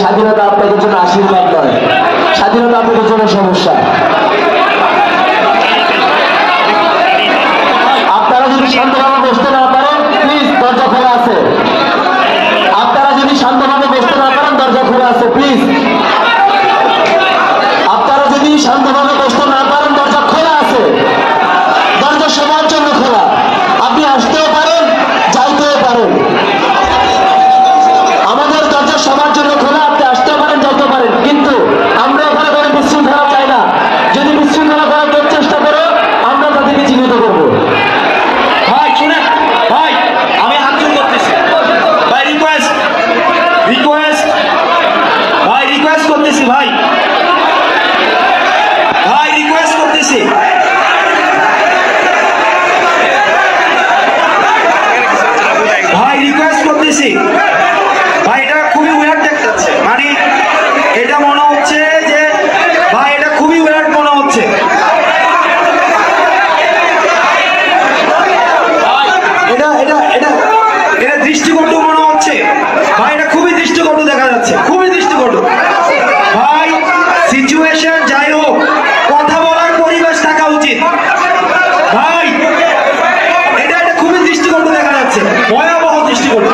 স্বাধীনতা আপনাদের জন্য আশীর্বাদ নয়, স্বাধীনতা আপনাদের জন্য সমস্যা। আপনারা যদি শান্তভাবে বসতে না পারেন প্লিজ দরজা খোলা আছে। আপনারা যদি শান্তভাবে বসতে না পারেন দরজা খোলা আছে প্লিজ। আপনারা যদি শান্তভাবে বসতে না পারেন দরজা খোলা আছে, দরজা সবার জন্য খোলা। আপনি আসতেও পারেন যাইতেও পারেন, আমাদের দরজা সবার জন্য খোলা। আপনি আসতেও পারেন যাইতেও পারেন, কিন্তু আমরা ওখানে কোনো বিশৃঙ্খলা চাই না। যদি বিশৃঙ্খলা করার চেষ্টা করো আমরা তাদেরকে চিহ্নিত করবো। ভাই শুনেন, ভাই আমি হাত জোর করতেছি, ভাই রিকোয়েস্ট ভাই রিকোয়েস্ট করতেছি, ভাই রিকোয়েস্ট করতেছি। ভাই রিকোয়েস্ট করতেছি, ভাই এটা খুবই উইয়ার্ড দেখাচ্ছে, মানে এটা মনে হচ্ছে যে ভাই এটা খুবই উইয়ার্ড মনে হচ্ছে। এটা এটা এটা এটা দৃষ্টিকটু মনে হচ্ছে ভাই, এটা খুবই দৃষ্টিকটু দেখা যাচ্ছে, খুবই দৃষ্টিকটু। ভাই সিচুয়েশন যাই হোক, কথা বলার পরিবেশ থাকা উচিত। ভাই এটা খুবই দৃষ্টিকটু দেখা যাচ্ছে, ভয়াবহ দৃষ্টিকটু।